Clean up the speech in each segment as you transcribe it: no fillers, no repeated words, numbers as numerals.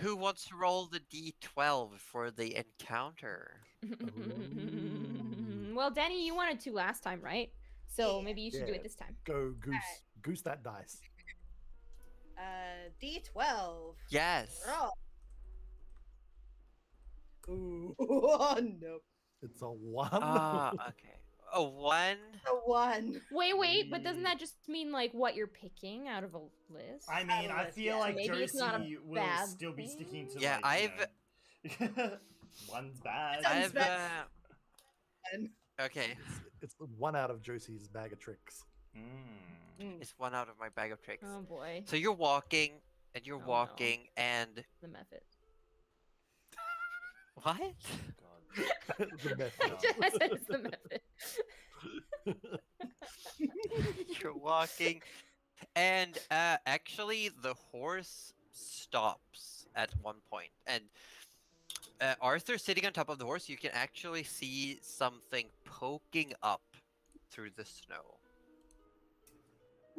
Who wants to roll the d12 for the encounter? Well, Danny, you wanted to last time, right? So Yeah. maybe you should do it this time. Go goose. Goose that dice. D12. Yes. Roll. Ooh, oh, no. It's a 1. Ah, okay. A 1. A 1. Wait, but doesn't that just mean like what you're picking out of a list? I mean, I feel like Maybe it's not a Josie will bad still be thing. sticking to Yeah, one's bad. Okay. It's the 1 out of Josie's bag of tricks. It's 1 out of my bag of tricks. Oh boy. So you're walking, and you're Oh, walking, and... The method. What? God. The method. I said it's the method. You're walking, and actually the horse stops at one point, and Arthur sitting on top of the horse, you can actually see something poking up through the snow.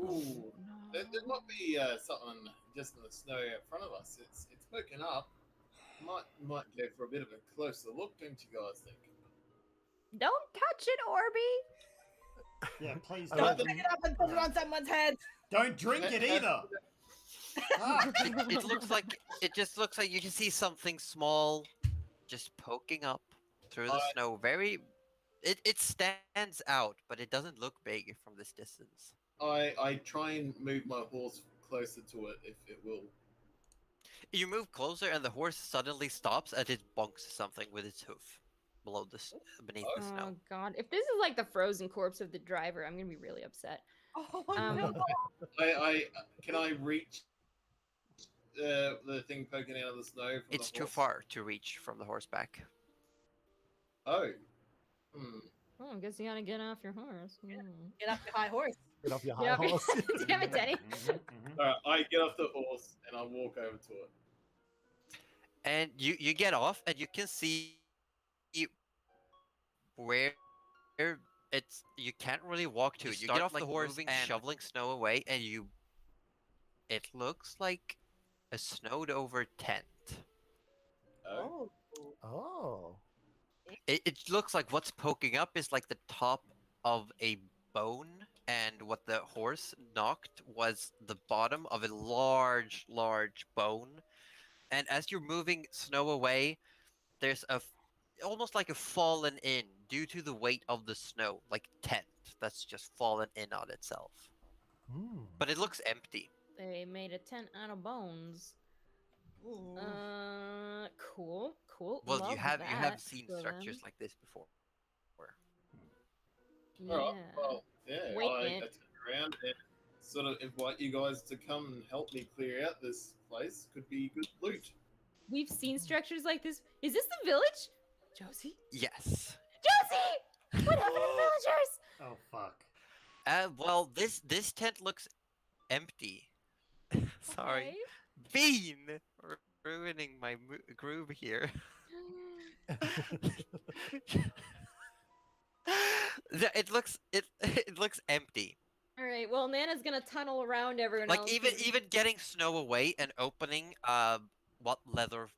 Ooh, there might be something just in the snow in front of us. It's poking up. Might go for a bit of a closer look, don't you guys think? Don't touch it, Orby. Yeah, please Don't pick it up and put it on someone's head. Don't drink it either. It just looks like you can see something small just poking up through the snow. It stands out, but it doesn't look big from this distance. I try and move my horse closer to it if it will. You move closer, and the horse suddenly stops and it bonks something with its hoof below beneath the snow. Oh god! If this is like the frozen corpse of the driver, I'm gonna be really upset. Oh no! Can I reach the thing poking out of the snow? From It's the too horse? far to reach from the horseback. Oh. Oh, I guess you gotta get off your horse. Get off your high horse. Get off your high horse. Damn it, Danny. Alright, I get off the horse and I walk over to it. And you get off, and you can see where it's. You can't really walk to it. You get off the horse and shoveling snow away, and it looks like a snowed over tent. Oh. Oh. It looks like what's poking up is like the top of a bone, and what the horse knocked was the bottom of a large bone. And as you're moving snow away, there's almost like a fallen in due to the weight of the snow, like tent that's just fallen in on itself. But it looks empty. They made a tent out of bones. Ooh. Cool. Well, Love you have that seen for structures them. like this before. Yeah. Alright, well, yeah, Wait a I minute. turn around and sort of invite you guys to come and help me clear out this place. Could be good loot. We've seen structures like this. Is this the village? Josie? Yes. Josie! What happened to the villagers? Oh fuck. Well, this tent looks empty. Sorry. Okay. Bean! Ruining my groove here. It looks empty. All right. Well, Nana's gonna tunnel around everyone Like else. even getting snow away and opening what leather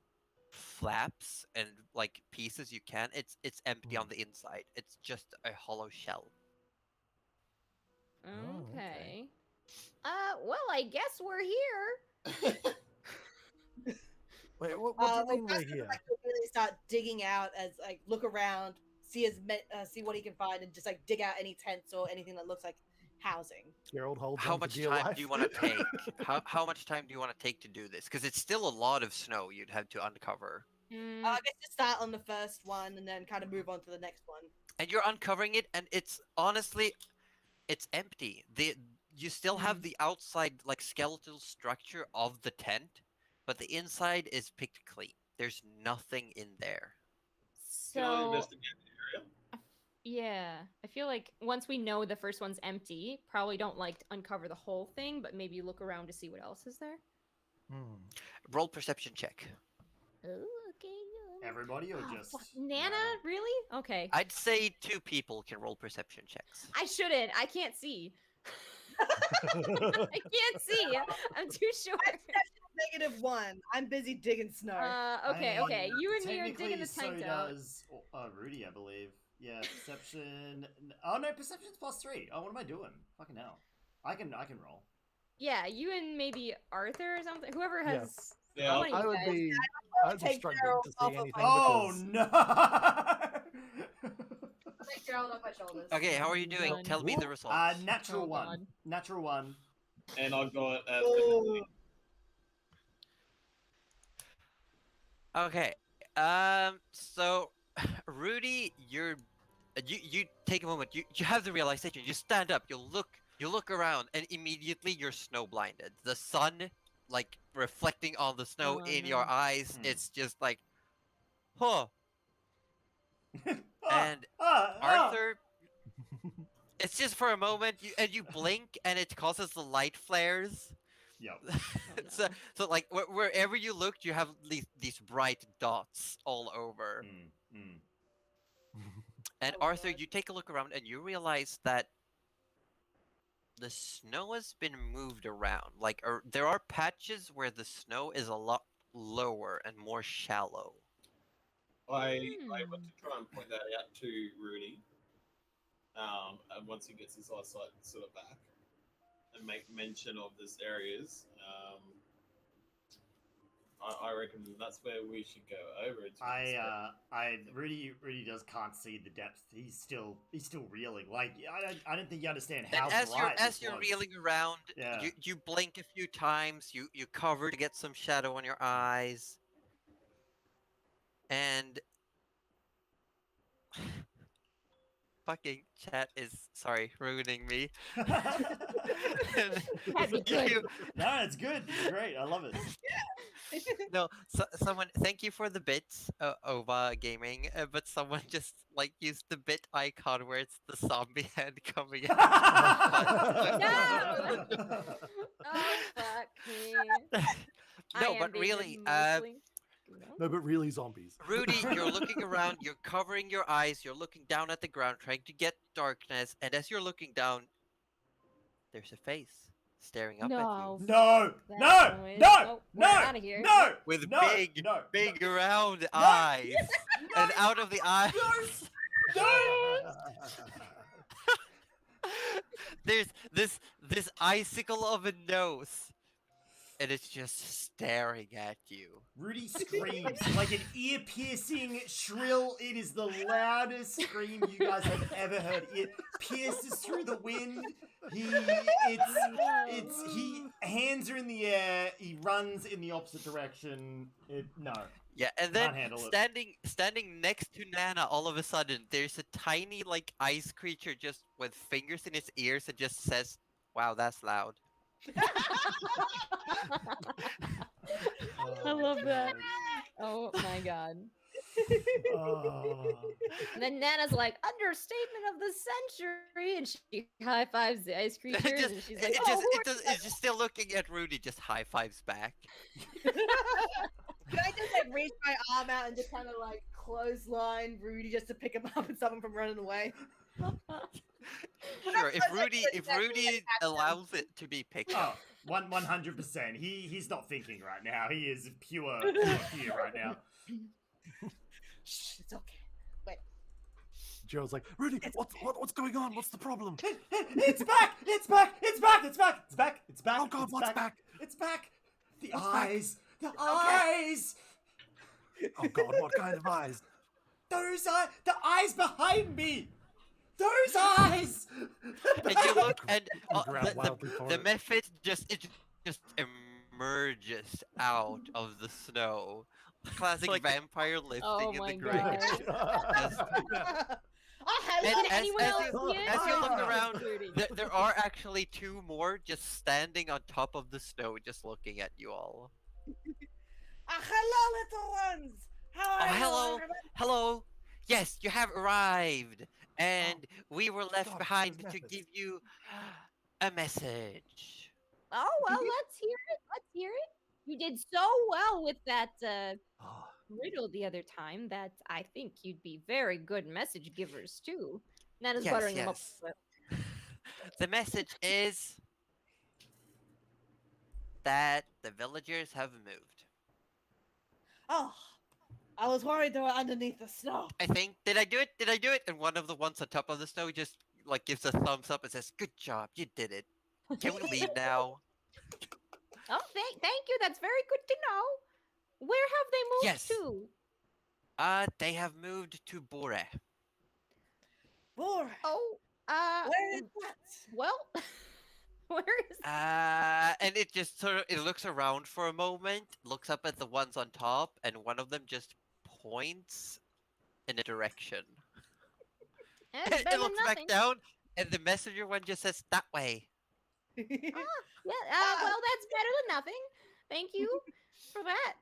flaps and like pieces you can, it's empty on the inside. It's just a hollow shell. Okay. Well, I guess we're here. Wait, what do you mean we're here? Like, really start digging out as like look around, see what he can find, and just like dig out any tents or anything that looks like housing. Gerald holds How on for much dear time life. do you want to take? How much time do you want to take to do this? Because it's still a lot of snow you'd have to uncover. I guess just start on the first one and then kind of move on to the next one. And you're uncovering it, and it's honestly, it's empty. You still have the outside like skeletal structure of the tent, but the inside is picked clean. There's nothing in there. Can I So investigate the area? yeah, I feel like once we know the first one's empty, probably don't like uncover the whole thing, but maybe look around to see what else is there. Roll perception check. Oh, okay. Everybody or Oh, just fuck. Nana? Really? Okay. I'd say 2 people can roll perception checks. I shouldn't. I can't see. I can't see. I'm too short. -1. I'm busy digging snow. Okay, okay. You and me are digging the technically, tent so out. does Rudy, I believe. Yeah, perception. Oh no, perception's +3. Oh, what am I doing? Fucking hell. I can roll. Yeah, you and maybe Arthur or something. Whoever Yeah. has. Yeah, one of I you would guys. be. I'd be Take struggling Gerald to see off of anything my- Oh because no! I'll take Gerald off my shoulders. Okay, how are you doing? Done. Tell me the results. Natural Oh, 1. God. Natural 1. and I've got Oh. Okay. So Rudy, you take a moment. You have the realization. You stand up. You look around, and immediately you're snow blinded. The sun, like reflecting on the snow Oh, in no. your eyes. Hmm. It's just like, huh. Ah, And ah, ah. Arthur, it's just for a moment. You blink, and it causes the light flares. Yep. so like wherever you looked, you have these bright dots all over. And Oh, Arthur, God. you take a look around and you realize that the snow has been moved around. Like there are patches where the snow is a lot lower and more shallow. I want to try and point that out to Rudy. And once he gets his eyesight sort of back, and make mention of this areas. I reckon that's where we should go over. Rudy can't see the depth. He's still reeling. Like I don't think you understand how And bright as this you're was. reeling around, Yeah. you blink a few times. You cover to get some shadow on your eyes. And fucking chat is ruining me. That'd be good. No, it's good. It's great. I love it. No, someone thank you for the bits, Ova Gaming, but someone just like used the bit icon where it's the zombie head coming out. No! Oh, fuck me. I No, am but being really, mostly- no, but really zombies. Rudy, you're looking around, you're covering your eyes, you're looking down at the ground, trying to get darkness, and as you're looking down, there's a face staring up at No. you No, That no, noise. no, Nope, no, we're outta here. no, with no, big, no, big round eyes, and out of the eyes, there's this icicle of a nose, and it's just staring at you. Rudy screams like an ear-piercing shrill. It is the loudest scream you guys have ever heard. It pierces through the wind. He hands are in the air. He runs in the opposite direction. Yeah, and then Can't handle it. standing next to Nana, all of a sudden, there's a tiny like ice creature just with fingers in its ears that just says, "Wow, that's loud." I love that. Oh my god. And then Nana's like, understatement of the century, and she high fives the ice creatures, and she's like, it's just still looking at Rudy, just high fives back. Can I just like reach my arm out and just kind of like clothesline Rudy just to pick him up and stop him from running away? Sure, if Rudy allows it to be picked up. 100%. He's not thinking right now. He is pure fear right now. Shh, it's okay. Wait. Joe's like, Rudy, what's going on? What's the problem? It's back! It's back! It's back! It's back! It's back! It's back! Oh God, it's what's back? It's back! The What's eyes! The eyes! Oh God, what kind of eyes? Those eyes! The eyes behind me! Those eyes! And you look, and Grab wildly for the it. method just emerges out of the snow. Classic Like- vampire lifting Oh in my the ground. Oh, hello! And Did anyone as else you- see it? as you look Oh, around, Rudy. there are actually two more just standing on top of the snow, just looking at you all. Hello, little ones! How are you? Hello, everybody? hello. Yes, you have arrived, and we were left God, behind those to methods. give you a message. Oh, well, let's hear it. Let's hear it. You did so well with that Oh, riddle the other time that I think you'd be very good message givers, too. Nana's Yes, buttering them up. yes. The message is that the villagers have moved. Oh, I was worried they were underneath the snow. I think. Did I do it? Did I do it? And one of the ones on top of the snow just like gives a thumbs up and says, "Good job, you did it. Can we leave now?" Oh, thank you. That's very good to know. Where have they moved Yes. to? They have moved to Bore. Boy, Oh, where is that? well, where is? And it just sort of it looks around for a moment, looks up at the ones on top, and one of them just points in a direction. It's better It than looks nothing. back down, and the messenger one just says that way. Yeah. Well, that's better than nothing. Thank you for that.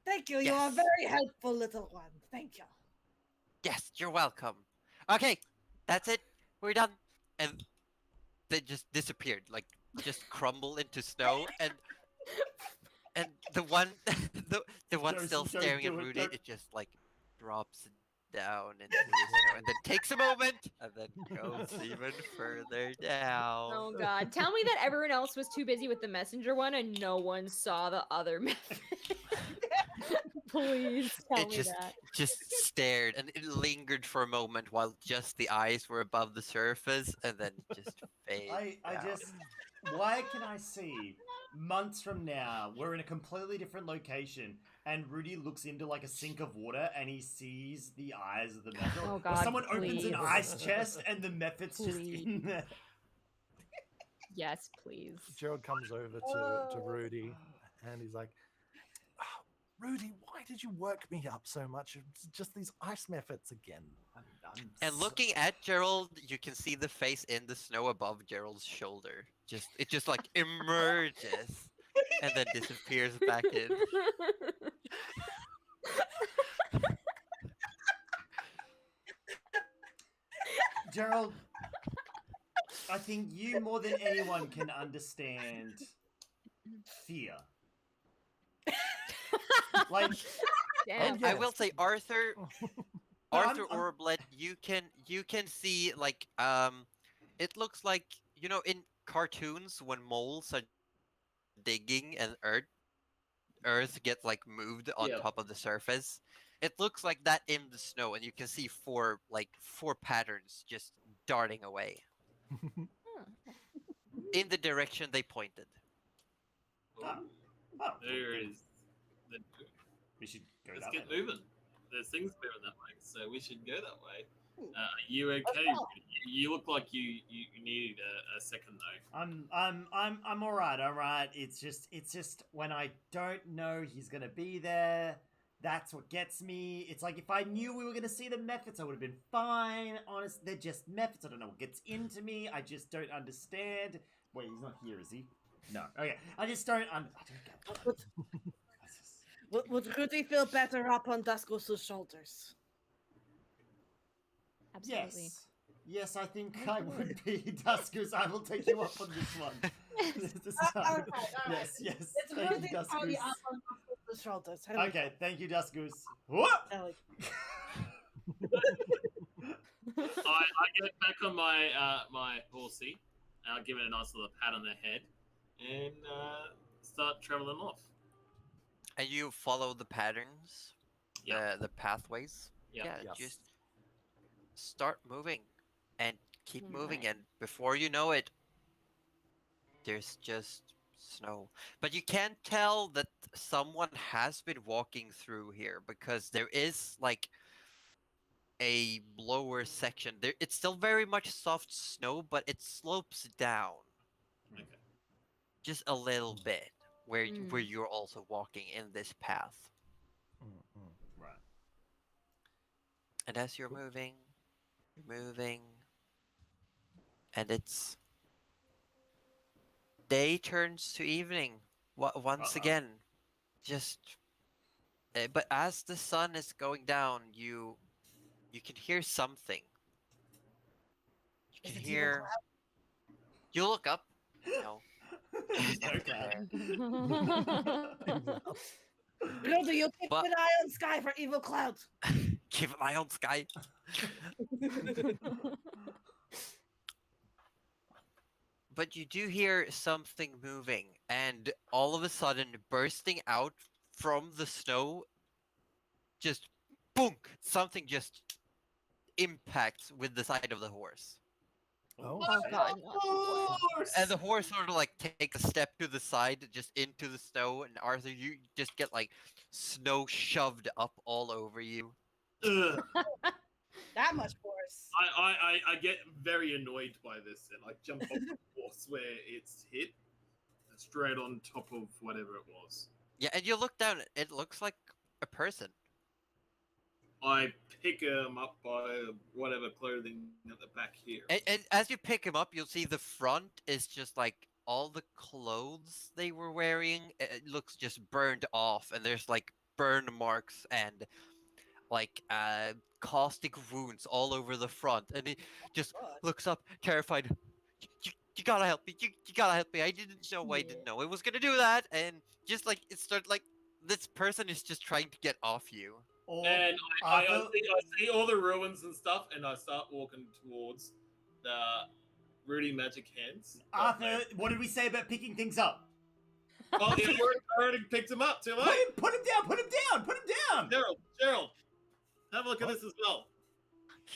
Thank you. You are a Yes. very helpful little one. Thank you. Yes, you're welcome. Okay, that's it. We're done. And they just disappeared, like just crumble into snow, and the one the one Don't- still don't staring do at it, Rudy, don't- it just like drops down into the snow and then takes a moment and then goes even further down. Oh God! Tell me that everyone else was too busy with the messenger one and no one saw the other method. Please tell It me that. just stared and it lingered for a moment while just the eyes were above the surface and then just faded I down. just. Why can I see months from now we're in a completely different location and Rudy looks into like a sink of water and he sees the eyes of the method? Oh Or God! someone opens an please. ice chest and the method's just Please. in there. Yes, please. Gerald comes over to Rudy and he's like, "Oh, Rudy, why did you work me up so much? It's just these ice methods again." And looking at Gerald, you can see the face in the snow above Gerald's shoulder. It just like emerges and then disappears back in. Gerald, I think you more than anyone can understand fear. Like, Damn. I will say, Arthur, No, Arthur I'm- Orblet, you can see like it looks like in cartoons when moles are digging and earth gets like moved on Yeah. top of the surface. It looks like that in the snow, and you can see four patterns just darting away in the direction they pointed. Ah. Oh, There is. we should go Let's that get way. moving. There's things moving that way, so we should go that way. Are you okay? You look like you need a second though. I'm all right. It's just when I don't know he's gonna be there, that's what gets me. It's like if I knew we were gonna see the methods, I would have been fine. Honest, they're just methods. I don't know what gets into me. I just don't understand. Wait, he's not here, is he? No. Okay, I just don't. I don't get. Would Rudy feel better up on Duskos' shoulders? Absolutely. Yes. Yes, I think I would be Duskus. I will take you up on this one. This All time. right. Yes, yes. It's Thank you, Rudy's party Duskus. up on Duskos' shoulders. Here we Okay, thank you, Duskus. go. There we go. I get back on my my horsey. I'll give it a nice little pat on the head, and start traveling off. And you follow the patterns, Yeah. the pathways. Yeah. Yes. Just start moving and keep moving, Alright. and before you know it, there's just snow. But you can't tell that someone has been walking through here because there is like a lower section. It's still very much soft snow, but it slopes down Okay. just a little bit where Mm. you're also walking in this path. Right. And as you're moving, and it's day turns to evening once Uh-oh. again. Just, but as the sun is going down, you can hear something. You Is can it hear. You look up. No. Okay. Rudy, you keep But- an eye on sky for evil clouds. Keep an eye on sky. But you do hear something moving, and all of a sudden, bursting out from the snow, just boom! Something just impacts with the side of the horse. Oh, Oh shit. god, no. And the horse sort of like takes a step to the side, just into the snow, and Arthur, you just get like snow shoved up all over you. Ugh. That much worse. I get very annoyed by this and I jump off the horse where it's hit, straight on top of whatever it was. Yeah, and you look down, it looks like a person. I pick him up by whatever clothing at the back here. And as you pick him up, you'll see the front is just like all the clothes they were wearing. It looks just burned off, and there's like burn marks and like caustic wounds all over the front. And he just God. looks up, terrified. You gotta help me! You gotta help me! I didn't know. I didn't know it was gonna do that. And just like it started like this person is just trying to get off you. Or And I Arthur, see all the ruins and stuff, and I start walking towards the Rudy magic hands. Arthur, what did we say about picking things up? Oh, yeah, I already picked him up. Too late. Put him down! Put him down! Put him down! Gerald, have a look at this as well.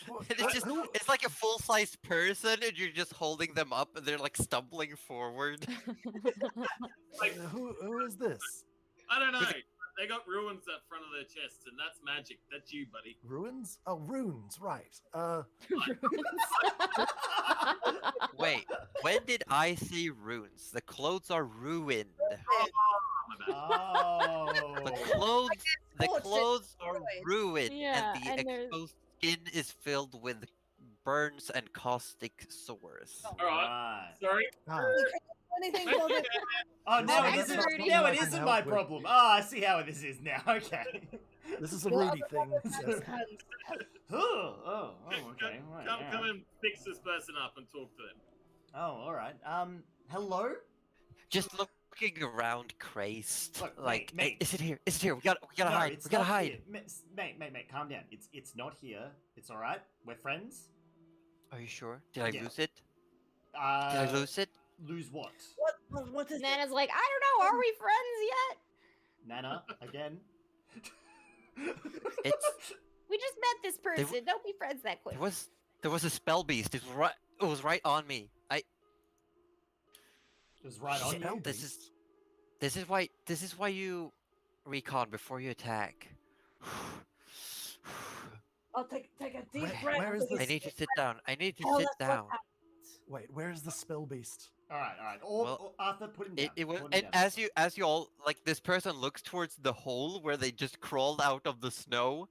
And it's just it's like a full-size person, and you're just holding them up, and they're like stumbling forward. Like, Who is this? I don't know. They got ruins at front of their chests, and that's magic. That's you, buddy. Ruins? Oh, runes, right. Wait, when did I see runes? The clothes are ruined. Oh. The clothes, the Oh, it's clothes are destroyed. ruined, Yeah, and the and there's- exposed skin is filled with burns and caustic sores. All right. Right. Sorry. Ah, Anything for this? Oh, now it Thanks, isn't. Rudy. Now it I can isn't help my with. problem. Oh, I see how this is now. Okay. this is a Well, Rudy thing. Yes. Oh, okay. Right, Come yeah. and fix this person up and talk to them. Oh, all right. Hello. Just looking around, crazed. Look, Like, mate. is it here? Is it here? We gotta No, hide. it's We gotta not hide. here. Mate, calm down. It's not here. It's all right. We're friends. Are you sure? Did I Yeah. lose it? Did Uh, I lose it? Lose what? What is Nana's like, I don't know, are we friends yet? Nana again. It's We just met this person. Don't be friends that quick. there was a spell beast. It was right on me. It was right on Shit, you. This is why you recon before you attack. I'll take a deep Where- breath. where is take a I need to sit down. I need to Oh, sit that's what down. happened. Wait, where's the spell beast? All right. Well, Arthur, put him down. It was, Put him and down. as you all like, this person looks towards the hole where they just crawled out of the snow,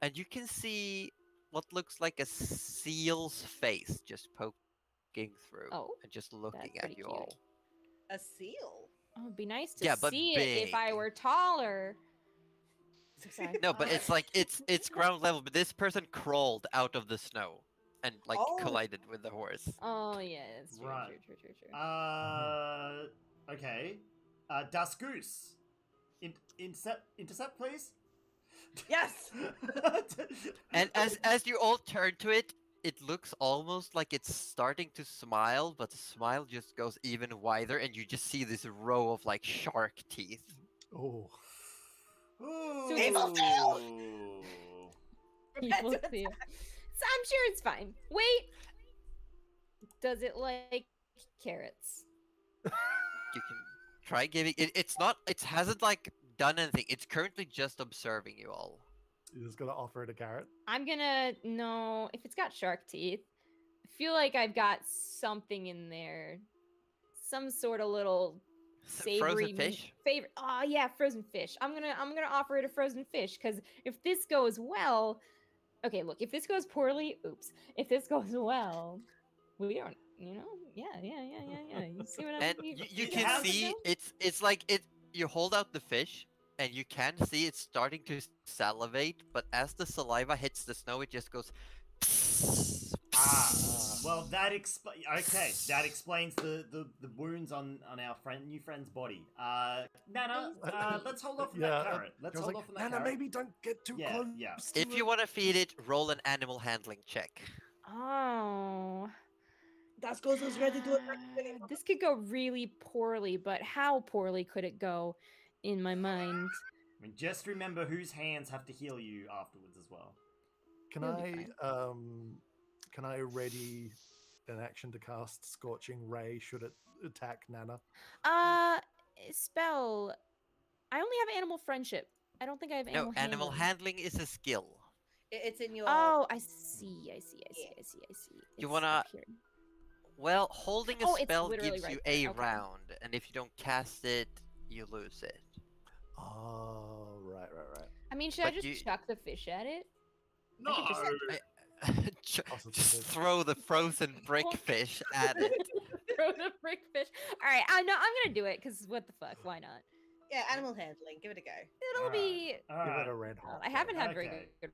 and you can see what looks like a seal's face just poking through Oh, and just looking that's at pretty you cute. all. A seal. Oh, it'd be nice to Yeah, but see it if I big. were taller. Sorry. No, but it's like it's ground level. But this person crawled out of the snow and like Oh. collided with the horse. Oh yeah, that's true. Right. True. Okay. Das Goose. Intercept, please. Yes. And as you all turn to it, it looks almost like it's starting to smile, but the smile just goes even wider, and you just see this row of like shark teeth. Oh, Ooh. Evil tail! Evil tail. So I'm sure it's fine. Wait. Does it like carrots? You can try giving it. It's not. It hasn't like done anything. It's currently just observing you all. you're just gonna offer it a carrot? I'm gonna no. If it's got shark teeth, I feel like I've got something in there. Some sort of little savory Frozen fish. favorite. Oh yeah, frozen fish. I'm gonna offer it a frozen fish because if this goes well, okay. Look, if this goes poorly, oops. If this goes well, we don't. You know, yeah. You see what I'm And saying? you it can has- see it's like it. You hold out the fish, and you can see it's starting to salivate. But as the saliva hits the snow, it just goes. Well, that explains the wounds on our new friend's body. Nana, let's hold off on that carrot. Let's Girl's hold like, off on that Nana, carrot. maybe don't get too Yeah, close. yeah. If you want to feed it, roll an animal handling check. Oh. Tascos is ready to attack you. This could go really poorly, but how poorly could it go in my mind? I mean, just remember whose hands have to heal you afterwards as well. Can It'll be can I ready an action to cast Scorching Ray should it attack Nana? Spell. I only have animal friendship. I don't think I have No, animal animal handling. handling is a skill. It's in your. Oh, I see. Yeah. You It's wanna- up here. Well, holding a Oh, it's spell literally gives right you there, a okay. round, and if you don't cast it, you lose it. Oh, right. I mean, should I But just you- chuck the fish at it? No. Just throw the frozen brickfish at it. Throw the brick fish. All right, I know I'm gonna do it because what the fuck? Why not? Yeah, animal handling. Give it a go. It'll be. Give it a Alright. red hot. I haven't had very Okay. good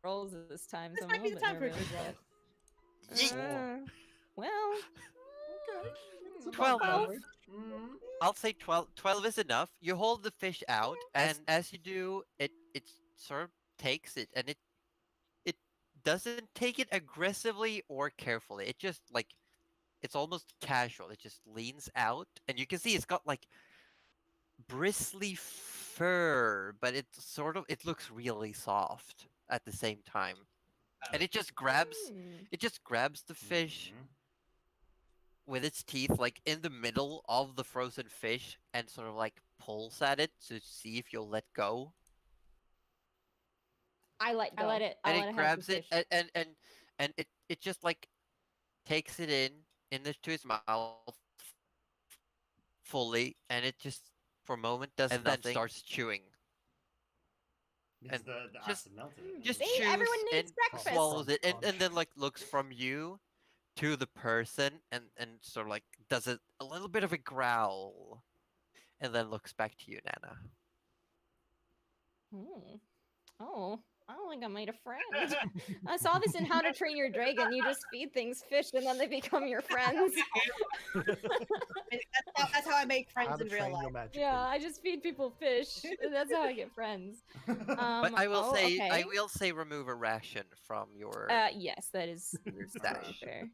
rolls this time, This so might I'm be a the little time for a nervous. good roll. Yeet. Well, It's above 12. average. Mm, I'll say 12. 12 is enough. You hold the fish out, and as you do, it sort of takes it, and it doesn't take it aggressively or carefully. It just like it's almost casual. It just leans out, and you can see it's got like bristly fur, but it looks really soft at the same time. And it just grabs the fish mhm. with its teeth like in the middle of the frozen fish and sort of like pulls at it to see if you'll let go. I let it. I And let it it grabs have it the fish. and it just like takes it into its mouth fully, and it just for a moment does nothing, and then starts chewing. Because And the just- acid melted it. Just See, chews everyone and needs breakfast. swallows it, and Crunch. then like looks from you to the person, and sort of like does a little bit of a growl, and then looks back to you, Nana. Oh, I don't think I made a friend. I saw this in How to Train Your Dragon. You just feed things fish, and then they become your friends. That's how I make How friends to in real train your life. magic. Yeah, I just feed people fish. That's how I get friends. But I will say, okay. I will say, remove a ration from your Yes, that is your very stash. fair.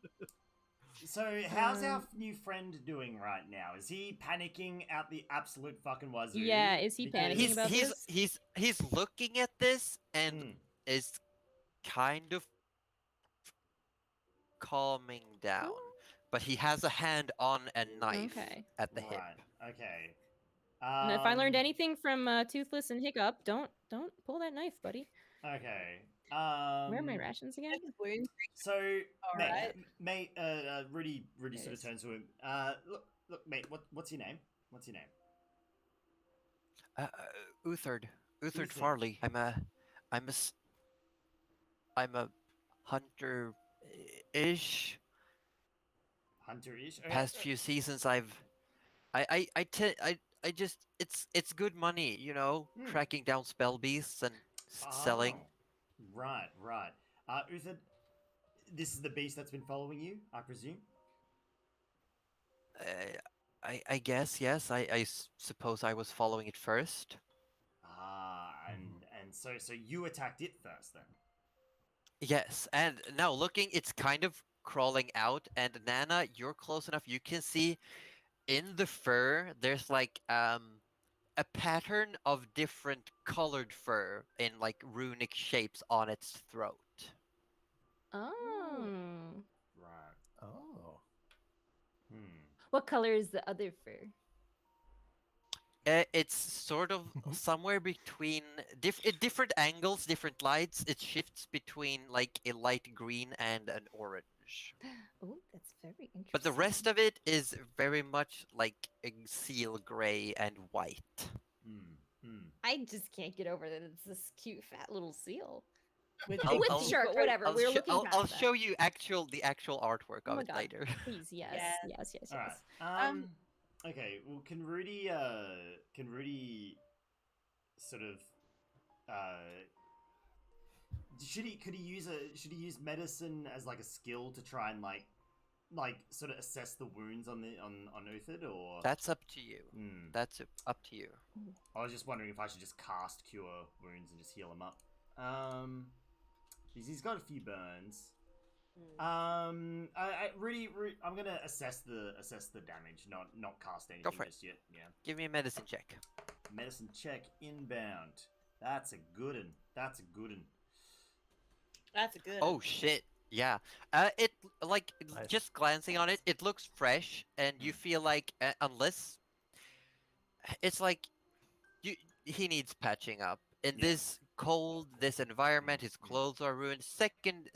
So, how's our Um, new friend doing right now? Is he panicking out the absolute fucking wazoo? Yeah, is he Because- panicking about this? He's looking at this and Mm, is kind of calming down, but he has a hand on a knife Okay. at the hip. right. Okay. And if I learned Um, anything from Toothless and Hiccup, don't pull that knife, buddy. Okay. Where are my rations again? Wounds. So, mate, Alright. mate, Rudy sort of Yes. turns to him. Look, mate, what's your name? What's your name? Uthard Uthard. Farley. I'm a hunter-ish. Hunter-ish. Past few seasons, I just it's good money, you know, Hmm. tracking down spell beasts and selling. Oh, right. Uthard, this is the beast that's been following you, I presume. I guess yes. I suppose I was following it first. And so you attacked it first then. Yes, and now looking, it's kind of crawling out. And Nana, you're close enough. You can see in the fur. There's like a pattern of different colored fur in like runic shapes on its throat. Oh. Right. Oh. What color is the other fur? It's sort of somewhere between at different angles, different lights. It shifts between like a light green and an orange. Oh, that's very interesting. But the rest of it is very much like a seal gray and white. I just can't get over that it's this cute fat little seal. With I'll- With I'll- shirt, but whatever. We're looking past I'll that. show you the actual artwork Oh of my it God. later. Please, yes. Yes. All right. Okay. Well, can Rudy sort of could he use medicine as like a skill to try and like sort of assess the wounds on Uthid, or That's up to you. Hmm. That's up to you. I was just wondering if I should just cast Cure Wounds and just heal him up. Because he's got a few burns. Rudy, I'm gonna assess the damage, not cast anything for it. just yet. Yeah. Give me a medicine check. Medicine check inbound. That's a good one. That's a good one. That's a good. Oh shit. Yeah. It like Nice. just glancing on it, it looks fresh, and you feel like unless it's like he needs patching up in Yeah. this cold, this environment. His clothes are ruined. Second,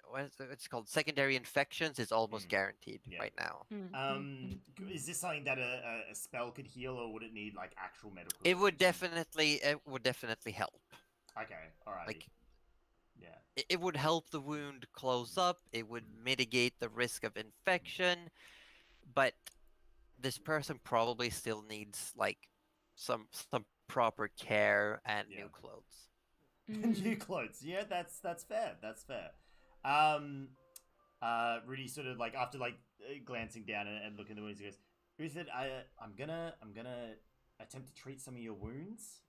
what's it called? Secondary infections is almost guaranteed Yeah. right now. Is this something that a spell could heal, or would it need like actual medical? It would attention? definitely help. Okay, all right. Like yeah. it would help the wound close up. It would mitigate the risk of infection, but this person probably still needs like some proper care and Yeah. new clothes. New clothes. Yeah, that's fair. That's fair. Rudy sort of like after like glancing down and looking at the wounds, he goes, "Who said I'm gonna attempt to treat some of your wounds.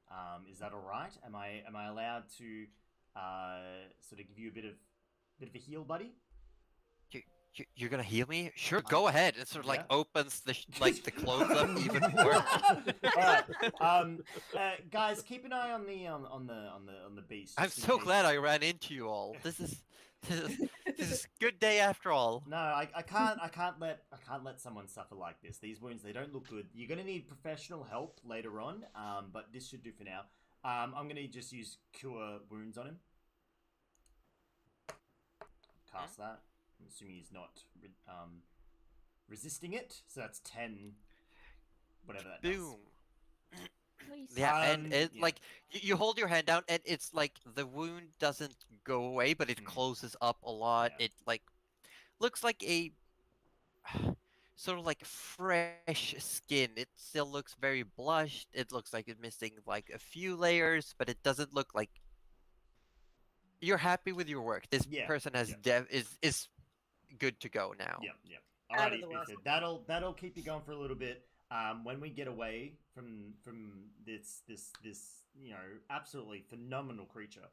Is that all right? Am I allowed to sort of give you a bit of a heal, buddy?" You're gonna heal me? Sure, go ahead. It sort of like Yeah. opens the the clothes up even more. Alright. Guys, keep an eye on the beast. I'm just in so case- glad I ran into you all. This is good day after all. No, I can't let someone suffer like this. These wounds, they don't look good. You're gonna need professional help later on. But this should do for now. I'm gonna just use cure wounds on him. Cast that. I'm assuming he's not resisting it. So that's 10. Whatever that does. Boom. Yeah, and it yeah. like you hold your hand down, and it's like the wound doesn't go away, but it closes up a lot. Yeah. It like looks like a sort of like fresh skin. It still looks very blushed. It looks like it's missing like a few layers, but it doesn't look like you're happy with your work. This Yeah, person has yeah. is good to go now. Yep. Out of Alrighty, the west. that'll keep you going for a little bit. When we get away from this absolutely phenomenal creature,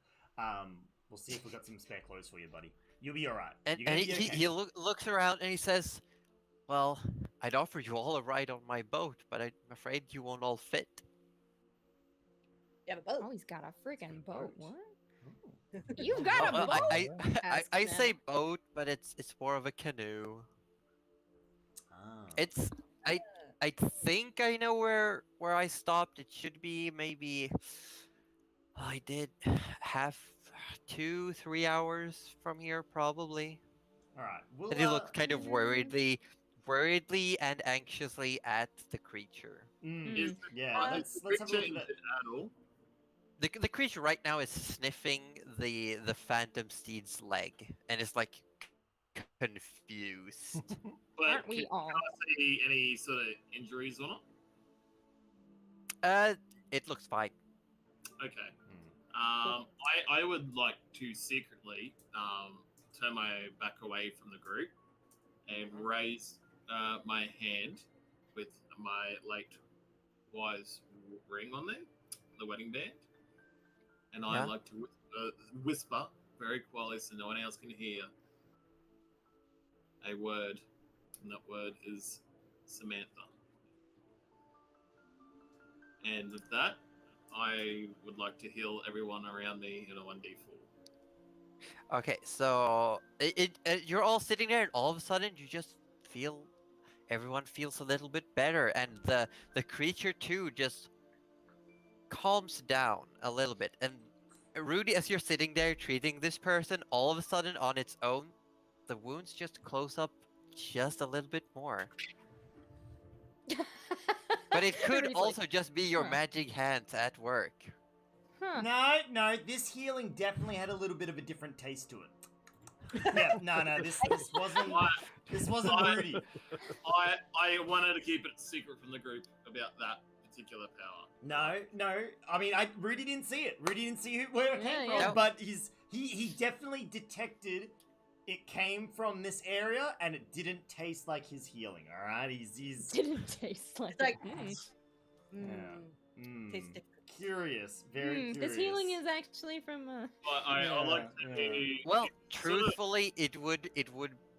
we'll see if we've got some spare clothes for you, buddy. You'll be all right. And, You're gonna be okay. he looks around and he says, "Well, I'd offer you all a ride on my boat, but I'm afraid you won't all fit." You have a boat. Oh, he's got a freaking boat. What? Oh. You got a Well, boat? I say boat, but it's more of a canoe. It's I think I know where I stopped. It should be maybe I did half 2-3 hours from here probably. All right. We'll, And he looked kind of worriedly and anxiously at the creature. Is yeah. Let's have a look at that. at all. The creature right now is sniffing the phantom steed's leg and is like confused. But Aren't we all? Can I see any sort of injuries on it? It looks fine. Okay. I would like to secretly turn my back away from the group and raise my hand with my late wife's ring on there, the wedding band, and I Yeah. like to whisper very quietly so no one else can hear a word, and that word is Samantha. And with that, I would like to heal everyone around me in a 1d4. Okay, so you're all sitting there, and all of a sudden you just feel everyone feels a little bit better, and the creature too just calms down a little bit. And Rudy, as you're sitting there treating this person, all of a sudden on its own, the wounds just close up just a little bit more. But it could Everybody's also like, just be your huh. magic hands at work. Huh. No, this healing definitely had a little bit of a different taste to it. Yeah, no, this wasn't Rudy. I wanted to keep it secret from the group about that particular power. No. I mean, Rudy didn't see it. Rudy didn't see where it came Yeah. from, but he definitely detected it came from this area, and it didn't taste like his healing. All right, he's Didn't taste like It's like, it. Yeah. tastes different. curious. Very curious. This healing is actually from. But I like to Yeah, yeah. be Well, sort of- truthfully, it would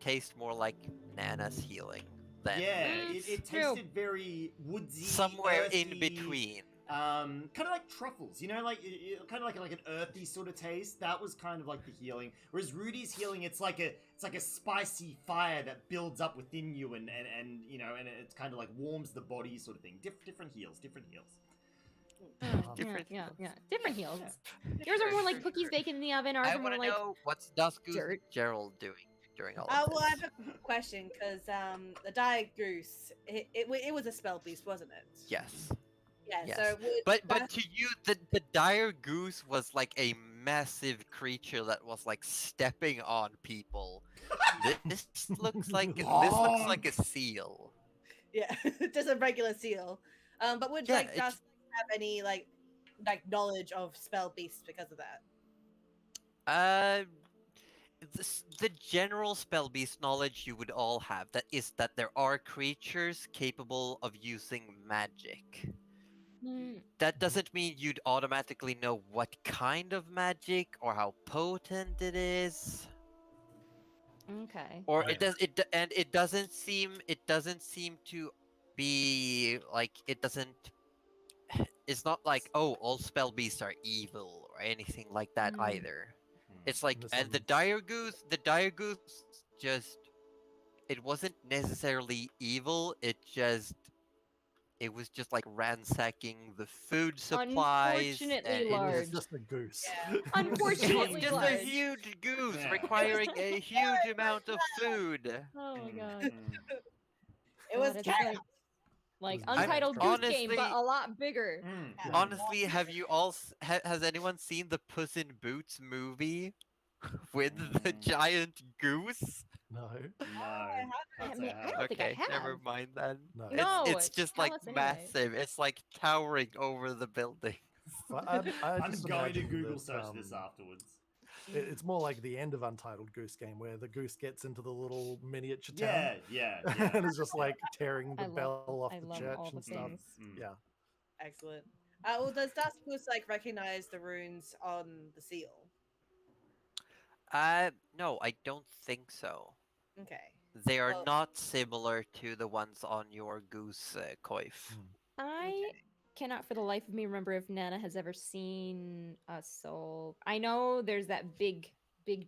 taste more like Nana's healing than Yeah, It's it true. tasted very woodsy, somewhere in earthy, between. kind of like truffles, you know, like kind of like an earthy sort of taste. That was kind of like the healing. Whereas Rudy's healing, it's like a spicy fire that builds up within you, and you know, and it's kind of like warms the body, sort of thing. Different heals. Different yeah, heals. yeah. Different heals. Yours are more like cookies baking in the oven. Ours I are more want to like. know what's Dusk dirt. Gerald doing during all of Well, I this. have a question because the dire goose, it was a spell beast, wasn't it? Yes. Yeah. Yes. So would But that- to you, the dire goose was like a massive creature that was like stepping on people. This looks like a seal. yeah, just a regular seal. But would Yeah, like it's- Dust have any like knowledge of spell beasts because of that? The general spell beast knowledge you would all have that there are creatures capable of using magic. Mm, That doesn't mean you'd automatically know what kind of magic or how potent it is. okay. Or Right. it doesn't seem to be like it doesn't. It's not like, oh, all spell beasts are evil or anything like that Mm. either. It's like, This and the dire goose just, it wasn't necessarily evil. It was just like ransacking the food supplies. Unfortunately and It was large. just a goose. Yeah. It was Unfortunately just a large. huge goose Yeah. requiring a huge amount of food. Oh my Mm, god. mm, It was God, it's cat. like I'm Untitled Goose honestly- Game, but a lot bigger. mm. Yeah. Honestly, have you all has anyone seen the Puss in Boots movie with the Mm. giant goose? No, No, can't say Man, I I have. don't think I Okay, never have. mind then. no. No. It's just tell like us anyway. massive. It's like towering over the building. But I I'm just going to imagine Google that, search this afterwards. It's more like the end of Untitled Goose Game, where the goose gets into the little miniature town Yeah, yeah. and is just like tearing the I love- bell off I the love church all the and stuff. things. Yeah. Excellent. Well, does Dust Goose like recognize the runes on the seal? No, I don't think so. Okay. They are Well- not similar to the ones on your goose coif. I cannot for the life of me remember if Nana has ever seen a soul. I know there's that big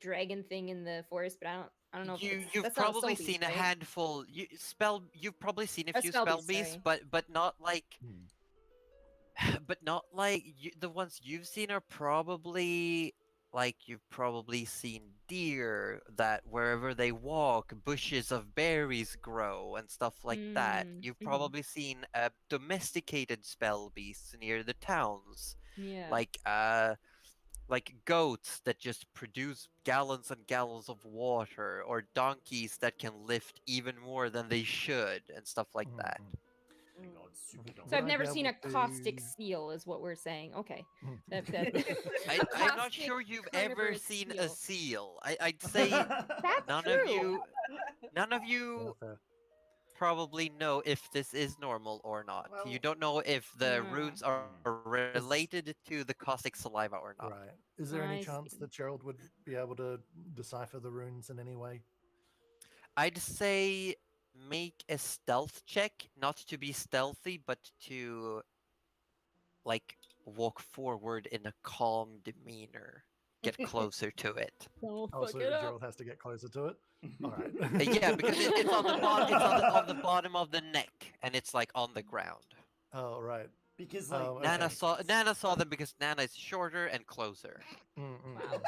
dragon thing in the forest, but I don't know if You've that's not a probably soul seen beast, a right? handful. You've probably seen a A few spell spell beast, beasts, sorry. but not like Hmm. but not like the ones you've seen are probably like you've probably seen deer that wherever they walk, bushes of berries grow and stuff like that. Mm, You've mhm. probably seen domesticated spell beasts near the towns, Yeah. like goats that just produce gallons and gallons of water, or donkeys that can lift even more than they should, and stuff like that. Mhm. Oh my god, super So dumb. So I've Would I never be seen a able caustic to- seal, is what we're saying. Okay. Mhm. I'm not Caustic sure you've ever carnivorous seen seal. a seal. I'd say That's none true. of you Yeah, fair. probably know if this is normal or not. Well, You don't know if the Hmm. runes are related to the caustic saliva or not. Right. Is there any I chance see. that Gerald would be able to decipher the runes in any way? I'd say make a stealth check, not to be stealthy, but to like walk forward in a calm demeanor. Get closer to it. Don't Oh, fuck so it up. Gerald has to get closer to it? All right. Yeah, because it's on the bottom. It's on the bottom of the neck, and it's like on the ground. Oh, right. because like Oh, okay. Nana saw them because Nana is shorter and closer. Wow.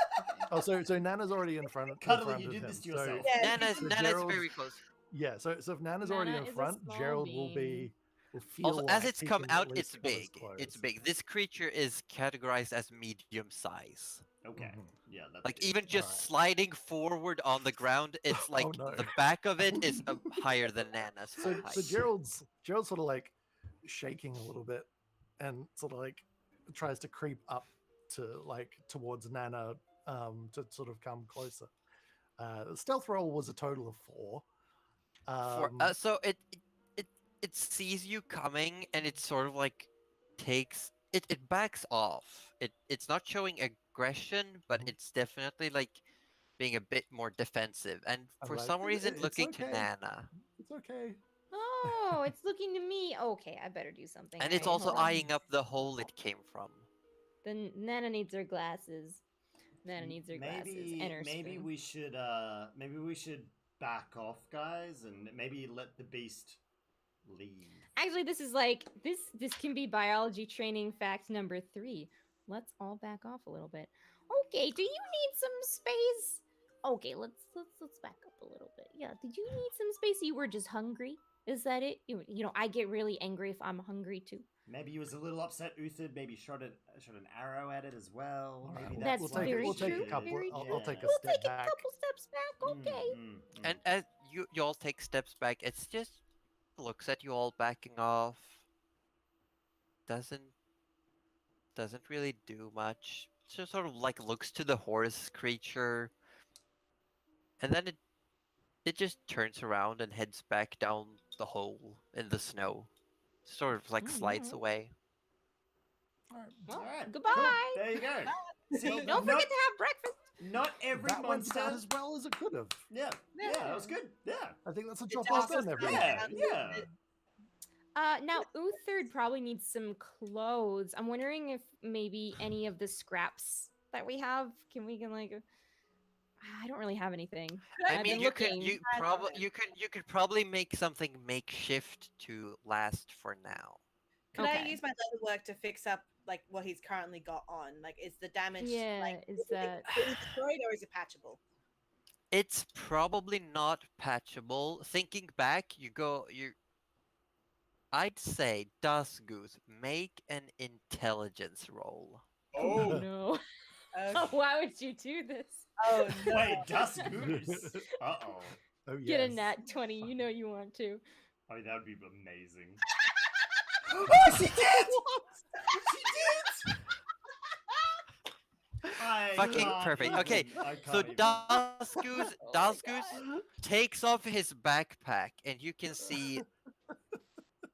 Oh, so Nana's already in front. In Cuddly, front you of did him. this to So- yourself. Yeah. Nana's So Nana's Gerald's- very close. yeah. So if Nana's already Nana in is a front, small Gerald will being. feel Also, as like it's he come can at out, least it's come as big. It's close. big. This creature is categorized as medium size. Okay, Mhm. yeah, that's Like big. even just Alright. sliding forward on the ground, it's like Oh, no. the back of it is higher than Nana's full So height. Gerald's sort of like shaking a little bit and sort of like tries to creep up to like towards Nana to sort of come closer. The stealth roll was a total of 4. So it sees you coming, and it sort of like takes it backs off. It's not showing aggression, but Mhm. it's definitely like being a bit more defensive. And I'm for like, some reason, It's looking to okay. Nana, It's okay." Oh, it's looking to me. Okay, I better do something. and it's Alright, also hold on. eyeing up the hole it came from. Then Nana needs her glasses. Nana needs her glasses and her Maybe spoon. maybe we should back off, guys, and maybe let the beast leave. Actually, this is like this can be biology training fact number 3. Let's all back off a little bit. Okay, do you need some space? Okay, let's back up a little bit. Yeah, did you need some space? You were just hungry? Is that it? You know, I get really angry if I'm hungry too. Maybe he was a little upset. Uthid maybe shot an arrow at it as well. All right, Maybe That's we'll that's take very we'll take true, a couple. very I'll take a We'll step take a back. couple steps back. Okay. And as you all take steps back, it's just looks at you all backing off. Doesn't really do much. Just sort of like looks to the horse creature, and then it just turns around and heads back down the hole in the snow. Sort of like slides Alright. away. Well, Alright, goodbye. cool. There you go. See, Don't not, forget to have breakfast. not every That went monster. about as well as it could have. Yeah, that was good. Yeah, I think that's a It's drop off also then, everyone. yeah. Now Uthard probably needs some clothes. I'm wondering if maybe any of the scraps that we have can like. I don't really have anything. I I've mean, been you could looking. you could probably make something makeshift to last for now. Could I Okay. use my leather work to fix up like what he's currently got on? Like, is the damage Yeah, like is that completely destroyed or is it patchable? It's probably not patchable. Thinking back, I'd say Dust Goose, make an intelligence roll. Oh no. Oh, Why would you do this? oh no. Wait, Dust Goose. Uh-oh. Oh Get a yes. nat 20, you know you want to. I mean, that would be amazing. Oh, she did! She did! I Fucking can't perfect. even- Okay, I So can't even. Dust Goose, Oh my Dust Goose takes off his backpack, and you can see the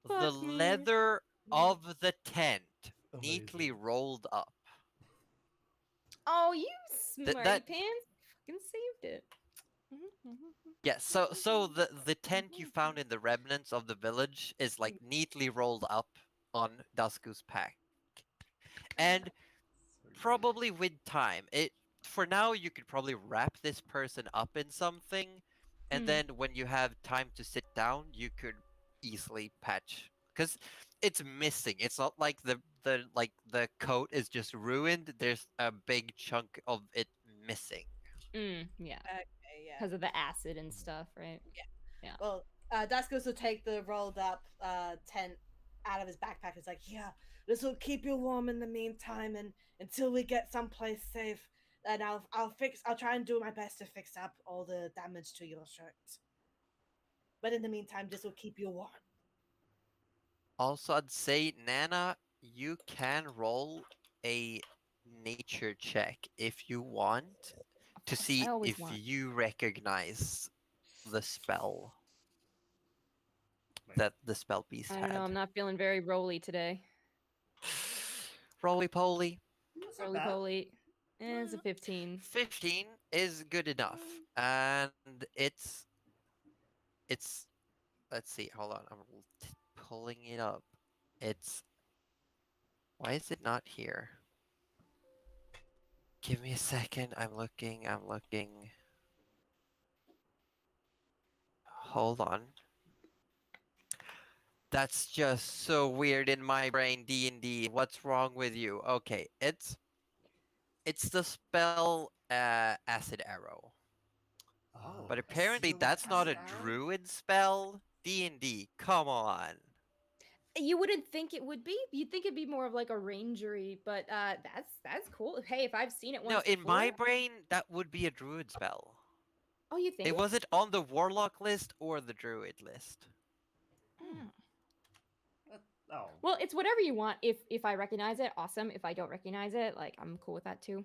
Fuck me. leather of the tent neatly Amazing. rolled up. Oh, you smarty that- pants. Fucking saved it. Yes, so the tent you found in the remnants of the village is like neatly rolled up on Dusku's pack. And probably with time, for now you could probably wrap this person up in something, and then when you have time to sit down, you could easily patch, because it's missing. It's not like the coat is just ruined. There's a big chunk of it missing. Yeah. Okay, yeah. Because of the acid and stuff, right? Well, Daskos will take the rolled up tent out of his backpack. It's like, yeah, this will keep you warm in the meantime, and until we get someplace safe. And I'll try and do my best to fix up all the damage to your shirt. But in the meantime, this will keep you warm. Also, I'd say, Nana, you can roll a nature check if you want to see always if want. you recognize the spell Wait. that the spell beast I had. don't know. I'm not feeling very roly today. Roly poly. That's not Roly bad. poly. It's a 15. 15 is good enough. And it's let's see, hold on, I'm pulling it up. Why is it not here? Give me a second, I'm looking. Hold on. That's just so weird in my brain, D&D. What's wrong with you? Okay, it's the spell Acid Arrow. Oh, But a apparently sealed that's not a acid arrow? druid spell. D&D, come on. You wouldn't think it would be. You'd think it'd be more of like a rangery, but that's cool. Hey, if I've seen it once No, in my before- brain, that would be a druid spell. Oh, you think? It wasn't on the warlock list or the druid list. Mm. Oh. Well, it's whatever you want. If I recognize it, awesome. If I don't recognize it, like I'm cool with that too.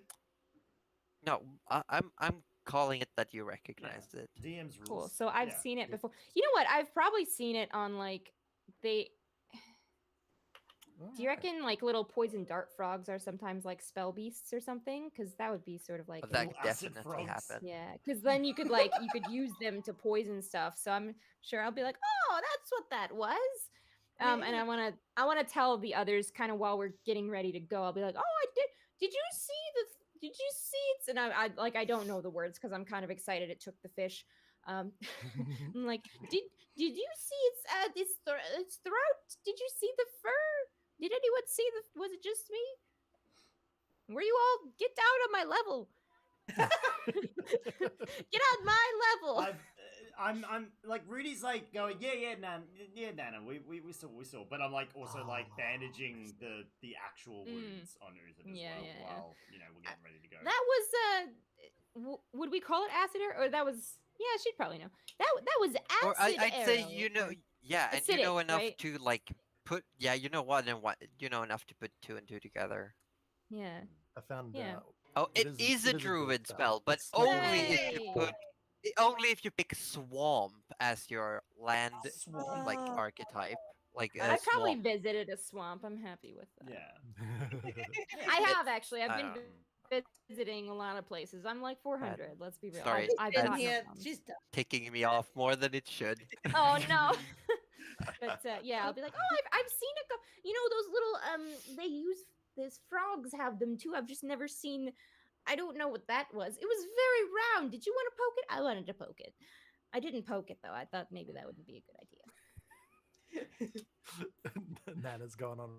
No, I'm calling it that you recognized it. DM's rules. Cool. So I've Yeah. seen it before. You know what? I've probably seen it on like they Do you reckon like little poison dart frogs are sometimes like spell beasts or something? Because that would be sort of like That Little could acid definitely frogs. happen. yeah. Because then you could use them to poison stuff. So I'm sure I'll be like, oh, that's what that was. And I wanna tell the others kind of while we're getting ready to go. I'll be like, oh, I did. Did you see Did you see it? And I don't know the words because I'm kind of excited. It took the fish. I'm like, did you see its throat? Did you see the fur? Did anyone see the? Was it just me? Were you all get down on my level? Get on my level. I'm like Rudy's like going Nana we saw but I'm like also like bandaging the actual wounds on Uther as Yeah, well yeah, yeah. while we're getting ready to go. That was would we call it acid arrow? Or that was she'd probably know. That was acid Or I'd say arrow. yeah, and you know Acidic, enough right? to like put you know what and what you know enough to put 2 and 2 together. Yeah. I found. Yeah. Oh, it is a good druid spell, but It's not only really- if you only if you pick swamp as your land Swamp? like Oh. archetype. Like I probably swamp. visited a swamp. I'm happy with that. Yeah. I have actually. I've I been don't visiting a lot of places. I'm like 400. Let's be real. Sorry, I've Been gotten here. some. She's done. Ticking me off more than it should. Oh no. But yeah, I'll be like, oh, I've seen a couple. You know those little they use this frogs have them too. I've just never seen. I don't know what that was. It was very round. Did you want to poke it? I wanted to poke it. I didn't poke it though. I thought maybe that wouldn't be a good idea. Nana's going on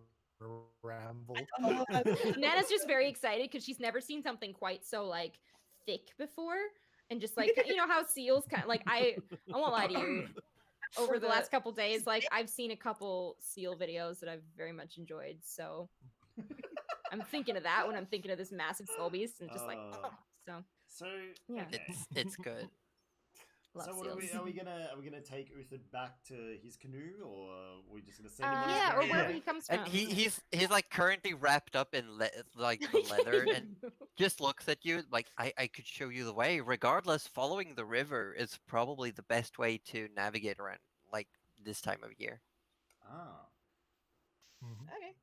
a ramble. Nana's just very excited because she's never seen something quite so like thick before, and just like you know how seals kind of like I won't lie to you. Over the last couple days, like I've seen a couple seal videos that I've very much enjoyed. So I'm thinking of that when I'm thinking of this massive soul beast, and just like So yeah. okay. It's good. Love So what are seals. we gonna take Uther back to his canoe, or are we just gonna send him? on his Yeah, or journey? wherever he comes from. And he's like currently wrapped up in like the leather and just looks at you like I could show you the way. Regardless, following the river is probably the best way to navigate around like this time of year. Ah. Mhm. Okay.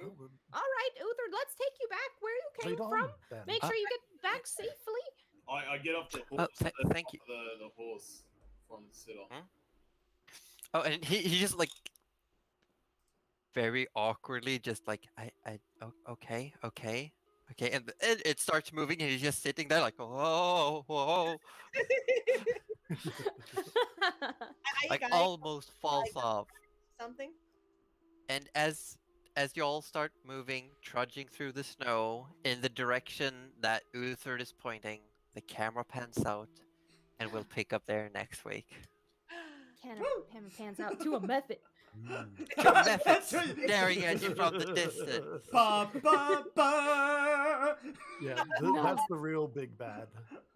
Oh, well, All right, Uther, let's take you back where you came lead on, from. then. Make sure you get back safely. I get off the horse. Thank you. The horse from the sitter. Oh, and he just like very awkwardly just like okay, and it starts moving and he's just sitting there like whoa, like guys almost falls off. something. And as you all start moving, trudging through the snow in the direction that Uther is pointing, the camera pans out, and we'll pick up there next week. Camera pans out to a method. Your methods staring at you from the distance. Ba, ba, ba. Yeah, that's the real big bad.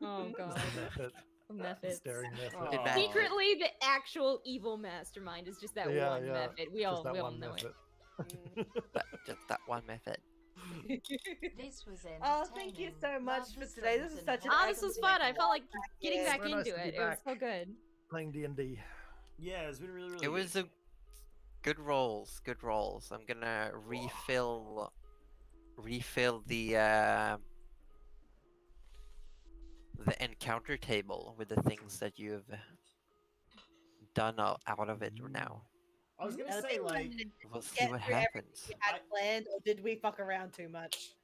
Oh god. Method. Method. Staring method. Oh. Imagine. Secretly, the actual evil mastermind is just that one method. We all Just that one know it. method. Just that one method. This was Oh, thank you so much for today. This is such an Oh, this was fun. I felt like getting Yeah, back very nice into to be it. It was back. so good. Playing D&D. Yeah, it's been really, really. It was good. a good rolls. Good rolls. I'm gonna refill the encounter table with the things that you've done out of it now. I was gonna Yeah, say like. We'll see Get what through everything happens. we had planned, or did we fuck around too much?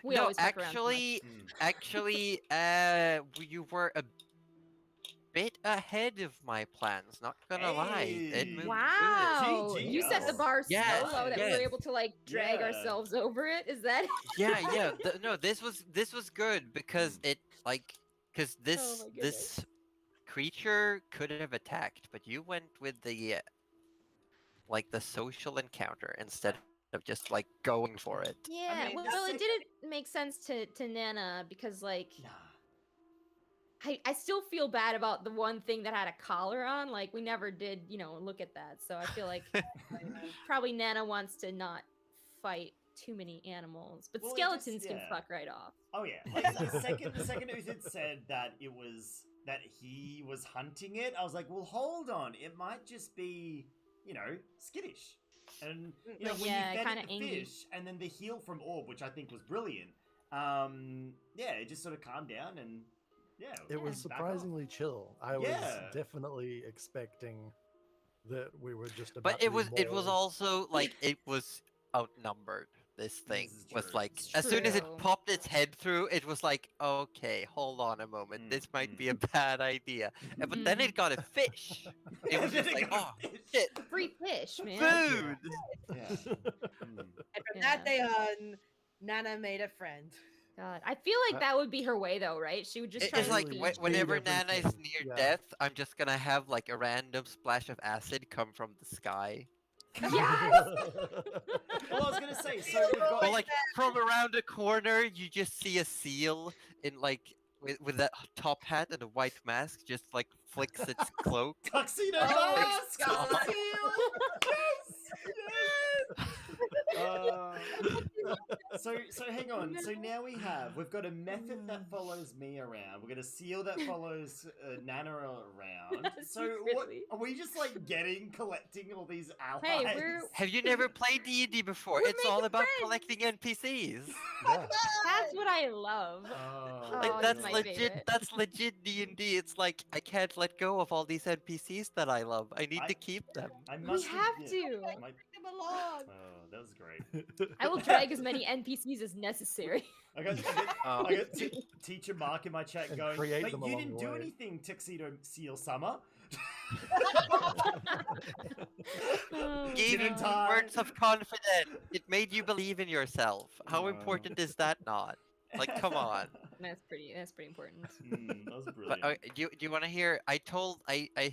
We No, always fuck around too much. actually, you were a bit ahead of my plans. Not gonna lie, it Hey. moved good. Wow, GG, you set the yes. bar so Yes, low that we were yes. able to like drag Yeah. ourselves over it. Is that? Yeah. No, this was good because it like because Oh my this creature could have attacked, but you went with the like the social encounter instead of just like going for it. Yeah. mean, well, that's- it didn't make sense to Nana because like Nah. I still feel bad about the one thing that had a collar on. Like we never did, look at that. So I feel like probably Nana wants to not fight too many animals, but Well, it skeletons just- can yeah. fuck right off. Oh yeah. Like, the second Uthed said that that he was hunting it, I was like, well, hold on, it might just be skittish. And Mm, when yeah, you fed kinda it the angry. fish, and then the heal from orb, which I think was brilliant. It just sort of calmed down, and It was back off. surprisingly chill. I was Yeah. definitely expecting that we were just about But to it be was mauled. also like it was outnumbered. This thing is was true. like It's as soon as it true. popped its head through, it was like, okay, hold on a moment, this might be a bad idea. But then it got a fish. It was Then just like, got oh a fish. shit, Free fish, man. food. Yeah. Mm. And from Yeah. that day on, Nana made a friend. God, I feel like that would be her way, though, right? She would just try It's to like Really feed feed whenever Nana is everything, near yeah. death, I'm just gonna have like a random splash of acid come from the sky. Yes! Well, I was gonna say, so we've got Or like from around the corner, you just see a seal in like with that top hat and a white mask, just like flicks its cloak. tuxedo Oh my mask. God. Seal! Yes. So hang on. So now we've got a method that follows me around. We've got a seal that follows Nana around. So what Secretly. are we just like collecting all these allies? Hey, we're Have you never played D&D before? We're It's all making about friends. collecting NPCs. Yeah. that's what I love. Oh, Like Oh, that's my legit. favorite. That's legit D&D. It's like I can't let go of all these NPCs that I love. I need to keep them. I We must have admit, to. my- Bring them along. Oh, that was great. I will drag as many NPCs as necessary. I got Oh. teacher Mark in my chat And going, create but them you along didn't the do way." anything, Tuxedo Seal Summer. Gave you Didn't I? words of confidence. It made you believe in yourself. How Oh. important is that not? Like, come on. That's pretty important. That was But brilliant. do you want to hear? I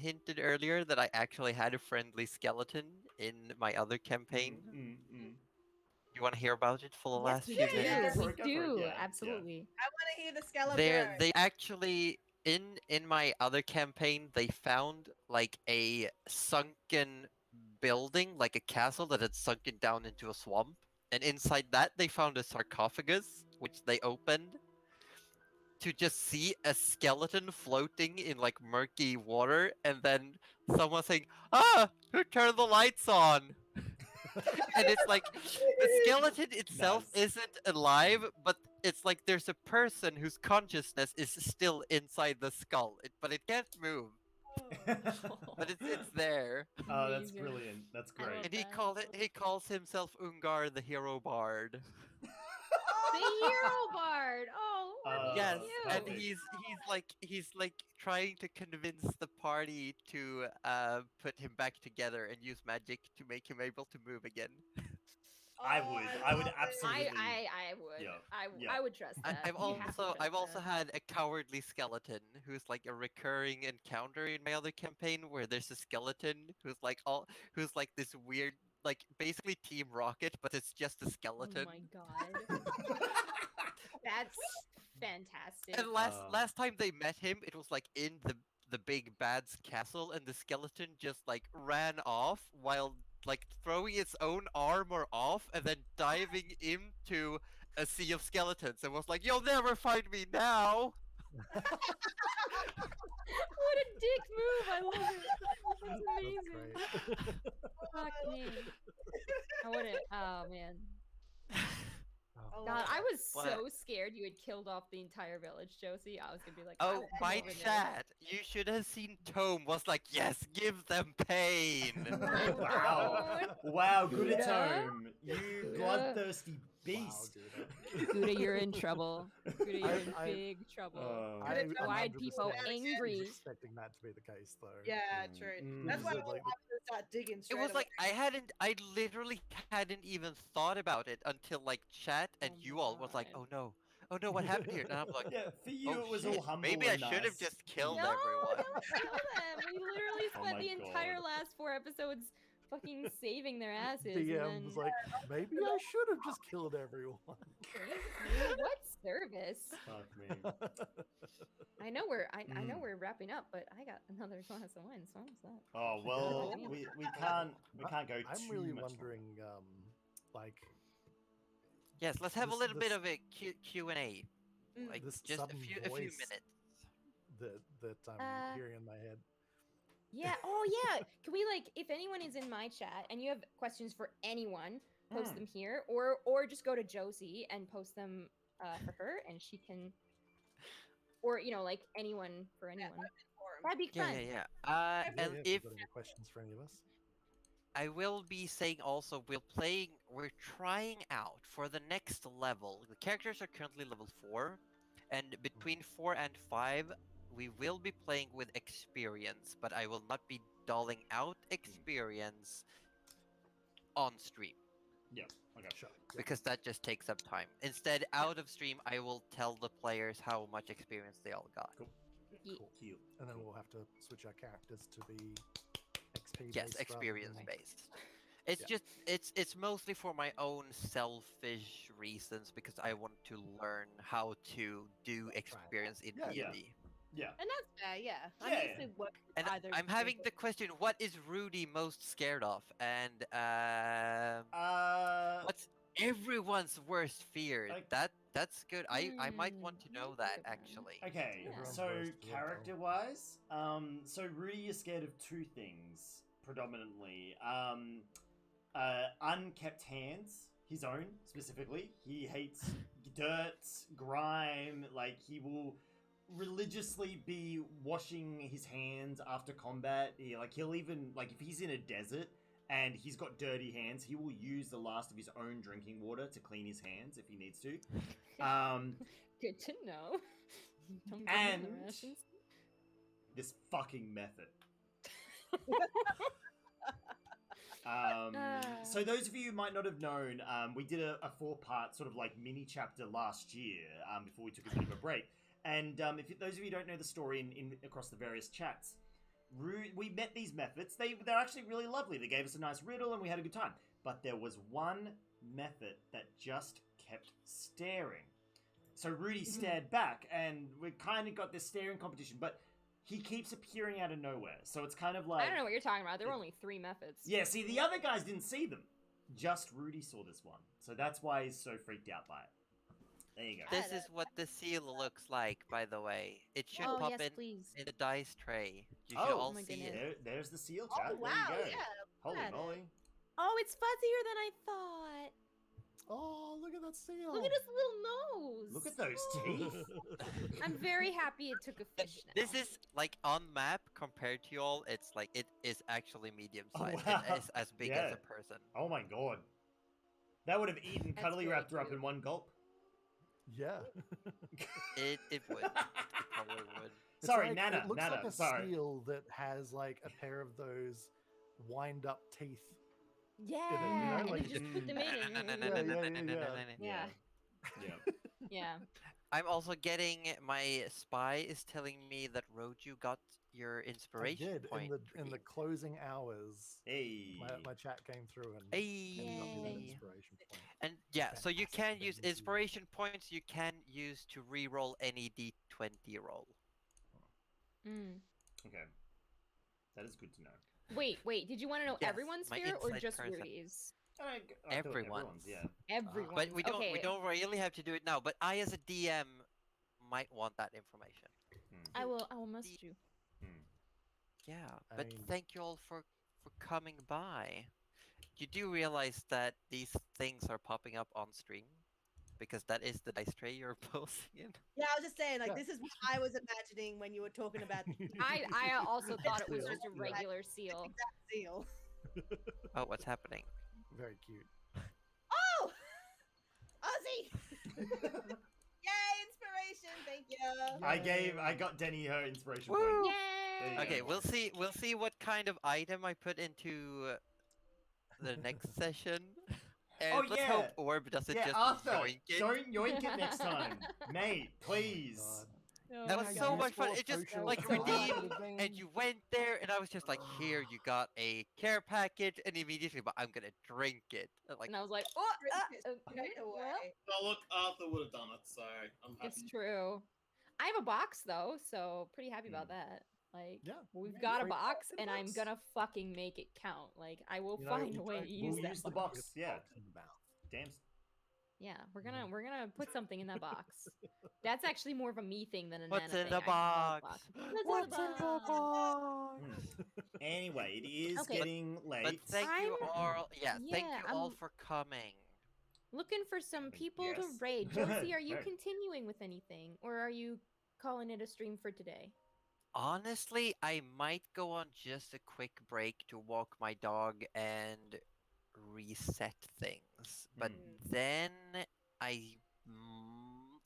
hinted earlier that I actually had a friendly skeleton in my other campaign. You want to hear about it for the last we few do. minutes? Go for We it, go for it, do. yeah, yeah. Absolutely. I want to hear the skeleton. They actually in my other campaign they found like a sunken building, like a castle that had sunken down into a swamp, and inside that they found a sarcophagus which they opened to just see a skeleton floating in like murky water, and then someone saying, "Ah, who turned the lights on?" And it's like the skeleton itself Nice. isn't alive, but it's like there's a person whose consciousness is still inside the skull, but it can't move. But it's there. Oh, that's Amazing. brilliant. That's I love great. And he calls himself Ungar the Hero Bard. The hero bard. Oh, what Yes, and perfect. he's like trying to convince the party to put him back together and use magic to make him able to move again. I would absolutely. I would. Yeah. I would trust that. I've You have to trust also that. had a cowardly skeleton who's like a recurring encounter in my other campaign where there's a skeleton who's like this weird, like basically Team Rocket, but it's just a Oh skeleton. my god. That's fantastic. And last time they met him, it was like in the big bad's castle, and the skeleton just like ran off while like throwing its own armor off and then diving into a sea of skeletons and was like, "You'll never find me now." What a dick move! I love it. That's amazing. That's great. Fuck me. I wouldn't. Oh man. Oh, God, I was What? so scared you had killed off the entire village, Josie. I was gonna be like, Oh, "I'll come my over there." chat! You should have seen Tome was like, "Yes, give them pain." Wow. Wow, good at Gouda? home. You Gouda? bloodthirsty Wow, beast. dude. Gouda, you're in trouble. Gouda, you're in I- big trouble. I Why'd 100% people was angry? expecting that to be the case, though. Yeah, true. Mm. That's why Is I it like wanted to start digging It straight was away. like I literally hadn't even thought about it until like chat and Oh you all was like, my. "Oh no, what happened here?" And I'm like, Yeah, for you "Oh it was shit, all humble maybe I and should have nice. just killed No, everyone." don't kill them. We literally Oh spent my the entire God. last 4 episodes fucking saving their asses. DM and was then... like, maybe I should have just killed everyone. What service? Fuck me. I know we're wrapping up, but I got another glass of wine. So what's that? Oh well, Yeah. we can't go I'm too really much wondering, like, Yes, let's have a This- little bit this- of a Q&A, Mm. like this just a sudden few voice minutes. that I'm Uh, hearing in my head. Yeah. Oh, yeah. Can we like, if anyone is in my chat and you have questions for anyone, post them here, or just go to Josie and post them for her, and she can, or like anyone for anyone. That'd be fun. Yeah. Yeah, And yeah, if you've got any questions for any of us? I will be saying also, we're trying out for the next level. The characters are currently level 4, and between 4 and 5, we will be playing with experience, but I will not be doling out experience on stream. Yeah. Okay. Sure. Yep. Because that just takes up time. Instead, out of stream, I will tell the players how much experience they all got. Cool. Ye- Cool. Cute. And then we'll have to switch our characters to be XP based. Yes, rather experience than- based. It's Yeah. just it's mostly for my own selfish reasons because I want to learn how to do experience in Yeah, yeah. D&D. Yeah. And that's fair, yeah. I Yeah, mean, yeah. if it works And either I'm having the question: what is Rudy most scared of? And what's everyone's worst fear? Like- That's good. I might want to know that good one. actually. Okay, Yeah. Everyone's so worst fear, character-wise, so Rudy is scared of two things predominantly. Unkept hands, his own specifically. He hates dirt, grime. Like he will religiously be washing his hands after combat. He'll even like if he's in a desert and he's got dirty hands, he will use the last of his own drinking water to clean his hands if he needs to. Good to know. Don't give me the And- rations. This fucking method. So those of you who might not have known, we did a 4-part sort of like mini chapter last year before we took a bit of a break. And if those of you who don't know the story in across the various chats, we met these methods. They're actually really lovely. They gave us a nice riddle and we had a good time. But there was one method that just kept staring. So Rudy stared back, and we kind of got this staring competition, but he keeps appearing out of nowhere. So it's kind of like... I don't know what you're talking about. There were only 3 methods. Yeah, see, the other guys didn't see them. Just Rudy saw this one. So that's why he's so freaked out by it. There you go. This is what the seal looks like, by the way. It should Oh, pop yes, in please. the dice tray. You should Oh, all my see goodness. it. There's the seal, chat. Oh, wow, there you go. yeah. Holy at it. moly. Oh, it's fuzzier than I thought. Oh, look at that seal. Look at his little nose. Look at those Oh. teeth. I'm very happy it took a fish now. This is like on map compared to y'all. It's like it is actually medium Oh, sized. wow. It is as big as Yeah. a person. Oh my god. That would have eaten That's Cuddly very Raptor up cute. in one gulp. Yeah. It would. It probably would. It's Sorry, like- Nana, It looks Nana, like a sorry. seal that has like a pair of those wind-up teeth. Yeah, know, like- and you just put them in. Yeah. Yeah, Yeah. I'm also getting my spy is telling me that Roju got your I inspiration did point. in the closing hours. Hey. My chat came through and Hey. and got me that Yay. inspiration point. And yeah, so you Fantastic. can Thank use you. inspiration points. You can use to re-roll any d20 roll. Mm. Okay. That is good to know. Wait. Did you want to know Yes, everyone's my fear or inside just person. Rudy's? I thought Everyone's. yeah. Everyone. But we don't Okay. really have to do it now. But I, as a DM, might want that information. I will message you. Yeah, I but mean- thank you all for coming by. You do realize that these things are popping up on stream? Because that is the dice tray you're posing in. Yeah, I was just saying, like, Yeah. this is what I was imagining when you were talking about the I also thought it was Seal. just a regular seal. seal. Oh, what's happening? Very cute. Oh! Ozzy! Yay, inspiration! Thank you. I got Denny her inspiration Woo! point. Yay! There you Okay, go. we'll see what kind of item I put into the next session. And Oh, let's yeah. hope Orb doesn't Yeah, just Arthur, yoink it. don't yoink it next time. Mate, please. God. Oh That my was God. so much fun. Useful It just social like skills redeemed, would have been- and you went there, and I was just like, "Here, you got a care package," and immediately, but I'm gonna drink it. Like, And I was like, oh, Straight okay, well, away. Oh, look, Arthur would have done it, so I'm happy. it's true. I have a box though, so pretty happy about Hmm. that. Like, Yeah, we've yeah, got a free box, in the and I'm box. gonna fucking make it count. Like, I will You know, find you a way don't- to use we'll that. use the box. box. Yeah. in the mouth. Damn. Yeah, we're gonna put something in that box. That's actually more of a me thing than a What's Nana in thing. the I love box? What's in the box? Anyway, it is Okay. getting But late. thank you all. Yeah, thank Yeah, you all I'm- for coming. Looking for some people to Yes. raid. Josie, are you Right. continuing with anything, or are you calling it a stream for today? Honestly, I might go on just a quick break to walk my dog and reset things. But then I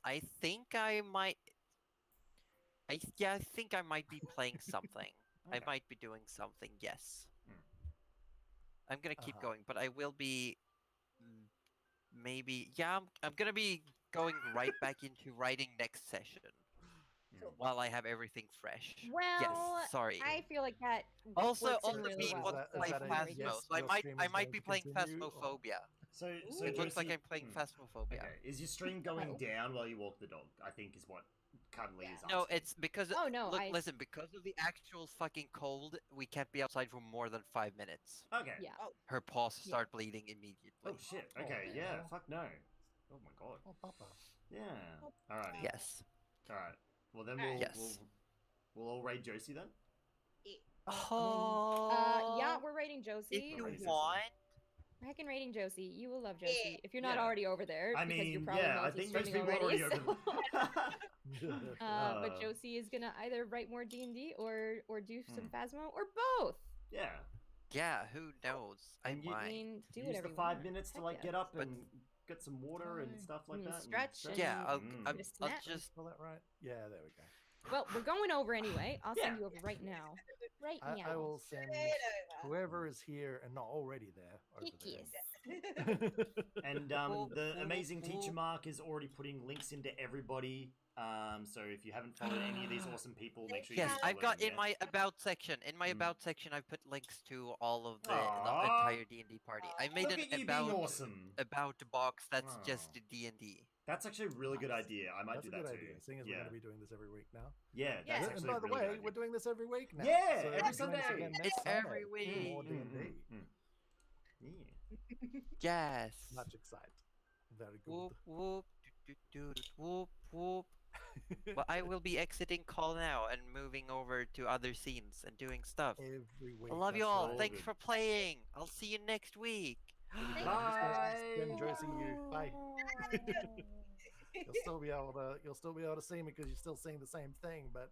I think I might I think I might be playing something. I Okay. might be doing something, yes. Hmm. I'm gonna keep Uh-huh. going, but I will be maybe I'm gonna be going right back into writing next session while I have everything fresh. Well, yes, sorry. I feel like that Also, works in also really Pete well. wants that- to is play that a Very Phasmo, yes, so I your might stream I is might going be to playing continue, or- Phasmophobia. So It looks like Josie- I'm playing Phasmophobia. Okay, is your stream going Oh. down while you walk the dog? I think is what Cuddly is asking. No, it's because Oh, no, look, I- listen, because of the actual fucking cold, we can't be outside for more than 5 minutes. Okay. Yeah. Her paws Yeah. start bleeding immediately. Oh shit. Oh, Okay. yeah. Yeah. Fuck no. Oh my god. Oh, Papa. Yeah. Alrighty. Yes. All right. Well then Alright. Yes. we'll all raid Josie then. Oh. Yeah, we're raiding Josie. If you Raise this want. Heckin' raiding Josie. You will love Josie. Yeah. If you're not Yeah. already over there, I because you're mean, probably yeah, I think most multi-streaming people are already already. over so- there. But Josie is gonna either write more D&D or do some Phasmo or both. Yeah. Yeah, who knows? I And you- I might. mean, do Use whatever the you 5 want. minutes to Heck like yeah. get up But- and get some water and stuff like that. and stretch and- Yeah, I'll Mm. I'll Bit of snack. just Spell that right? Yeah, there we go. Well, we're going over anyway. I'll send Yeah. you over right now. Right I now. will send whoever is here and not already there over Heck there. yes. And Well, the well, amazing teacher well- Mark is already putting links into everybody. So if you haven't followed any of these awesome people, make sure you Yes, do I've follow got them, in yeah. my about section. In my Mm. about section, I've put links to all of the Aw. entire D&D party. I made Look an at you about being awesome. box that's Aw. just D&D. That's actually a really good Nice. idea. I might That's do a that good too. idea, seeing as we're yeah. going to be doing this every week now. Yeah, Yeah. that's And And actually by a the really way, good we're idea. doing this every week now. Yeah, so every join us Sunday. again next It's Sunday every for week. More D&D. Yeah. Yes. Much excited. Very good. Whoop whoop doo, doo, doo, doo, whoop whoop. Well, I will be exiting call now and moving over to other scenes and doing stuff. Every week. I love you that's all. right. Thanks good. for playing. I'll see you next week. Then Josie, you bye. Bye. You'll still be able to see me because you're still seeing the same thing, but